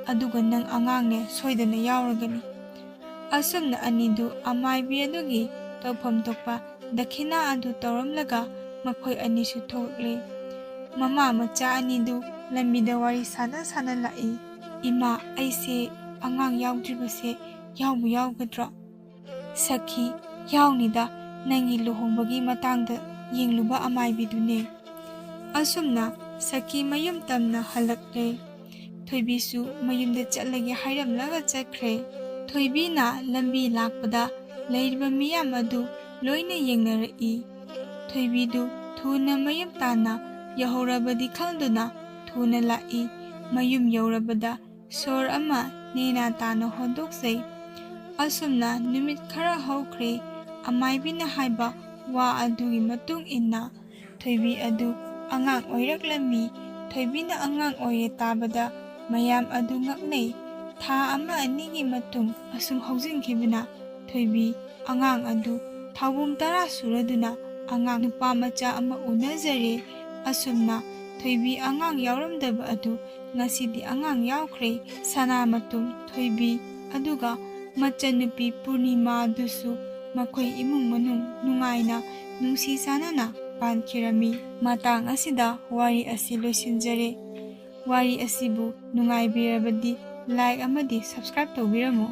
ꯑꯗꯨꯒ ꯅꯪ ꯑꯉꯥꯡꯅꯦ ꯁꯣꯏꯗꯅ ꯌꯥꯎꯔꯒꯅꯤ꯫ ꯑꯁꯨꯝꯅ ꯑꯅꯤꯗꯨ ꯑꯃꯥꯏꯕꯤ ꯑꯗꯨꯒꯤ ꯇꯧꯐꯝ ꯊꯣꯛꯄ ꯗꯈꯤꯅꯥ ꯑꯗꯨ ꯇꯧꯔꯝꯂꯒ ꯃꯈꯣꯏ ꯑꯅꯤꯁꯨ ꯊꯣꯛꯂꯛꯂꯦ꯫ ꯃꯃꯥ ꯃꯆꯥ ꯑꯅꯤꯗꯨ ꯂꯝꯕꯤꯗ ꯋꯥꯔꯤ ꯁꯥꯅ ꯁꯥꯅ ꯂꯥꯛꯏ꯫ ꯏꯃꯥ, ꯑꯩꯁꯦ ꯑꯉꯥꯡ ꯌꯥꯎꯗ꯭ꯔꯤꯕꯁꯦ ꯌꯥꯎꯕꯨ ꯌꯥꯎꯒꯗ꯭ꯔꯣ? ꯁꯈꯤ, ꯌꯥꯎꯅꯤꯗ, ꯅꯪꯒꯤ ꯂꯨꯍꯣꯡꯕꯒꯤ ꯃꯇꯥꯡꯗ ꯌꯦꯡꯂꯨꯕ ꯑꯃꯥꯏꯕꯤꯗꯨꯅꯦ꯫ ꯑꯁꯨꯝꯅ ꯁꯈꯤ ꯃꯌꯨꯝ ꯇꯝꯅ ꯍꯜꯂꯛꯂꯦ꯫ ꯊꯣꯏꯕꯤꯁꯨ ꯃꯌꯨꯝꯗ ꯆꯠꯂꯒꯦ ꯍꯥꯏꯔꯝꯂꯒ ꯆꯠꯈ꯭ꯔꯦ꯫ ꯊꯣꯏꯕꯤꯅ ꯂꯝꯕꯤ ꯂꯥꯛꯄꯗ ꯂꯩꯔꯤꯕ ꯃꯤꯌꯥꯝ ꯑꯗꯨ ꯂꯣꯏꯅ ꯌꯦꯡꯅꯔꯛꯏ꯫ ꯊꯣꯏꯕꯤꯗꯨ ꯊꯨꯅ ꯃꯌꯨꯝ ꯇꯥꯟꯅ ꯌꯧꯍꯧꯔꯕꯗꯤ ꯈꯪꯗꯨꯅ ꯊꯨꯅ ꯂꯥꯛꯏ꯫ ꯃꯌꯨꯝ ꯌꯧꯔꯕꯗ ꯁꯣꯔ ꯑꯃ ꯅꯦꯅꯥ ꯇꯥꯅ ꯍꯣꯟꯗꯣꯛꯆꯩ꯫ ꯑꯁꯨꯝꯅ ꯅꯨꯃꯤꯠ ꯈꯔ ꯍꯧꯈ꯭ꯔꯦ꯫ ꯑꯃꯥꯏꯕꯤꯅ ꯍꯥꯏꯕ ꯋꯥ ꯑꯗꯨꯒꯤ ꯃꯇꯨꯡ ꯏꯟꯅ ꯊꯣꯏꯕꯤ ꯑꯗꯨ ꯑꯉꯥꯡ ꯑꯣꯏꯔꯛꯂꯝꯃꯤ꯫ ꯊꯣꯏꯕꯤꯅ ꯑꯉꯥꯡ ꯑꯣꯏꯔꯦ ꯇꯥꯕꯗ ꯃꯌꯥꯝ ꯑꯗꯨ ꯉꯛꯅꯩ꯫ ꯊꯥ ꯑꯃ ꯑꯅꯤꯒꯤ ꯃꯇꯨꯡ ꯑꯁꯨꯝ ꯍꯧꯖꯤꯟꯈꯤꯕꯅ ꯊꯣꯏꯕꯤ ꯑꯉꯥꯡ ꯑꯗꯨ ꯊꯥꯎꯕꯨꯝ 10 ꯁꯨꯔꯗꯨꯅ ꯑꯉꯥꯡ ꯅꯨꯄꯥ ꯃꯆꯥ ꯑꯃ ꯎꯅꯖꯔꯦ꯫ ꯑꯁꯨꯝꯅ ꯊꯣꯏꯕꯤ ꯑꯉꯥꯡ ꯌꯥꯎꯔꯝꯗꯕ ꯑꯗꯨ ꯉꯁꯤꯗꯤ ꯑꯉꯥꯡ ꯌꯥꯎꯈ꯭ꯔꯦ꯫ ꯁꯅꯥꯃꯇꯨꯝ, ꯊꯣꯏꯕꯤ, ꯑꯗꯨꯒ ꯃꯆꯟꯅꯨꯄꯤ ꯄꯨꯔꯅꯤꯃꯥ ꯑꯗꯨꯁꯨ ꯃꯈꯣꯏ ꯏꯃꯨꯡ ꯃꯅꯨꯡ ꯅꯨꯡꯉꯥꯏꯅ ꯅꯨꯡꯁꯤ ꯆꯥꯟꯅꯅ ꯄꯥꯟꯈꯤꯔꯝꯃꯤ꯫ ꯃꯇꯥꯡ ꯑꯁꯤꯗ ꯋꯥꯔꯤ ꯑꯁꯤ ꯂꯣꯏꯁꯤꯟꯖꯔꯦ꯫ ꯋꯥꯔꯤ ꯑꯁꯤꯕꯨ ꯅꯨꯡꯉꯥꯏꯕꯤꯔꯕꯗꯤ ꯂꯥꯏꯛ ꯑꯃꯗꯤ ꯁꯕꯁꯀ꯭ꯔꯥꯏꯕ ꯇꯧꯕꯤꯔꯝꯃꯨ꯫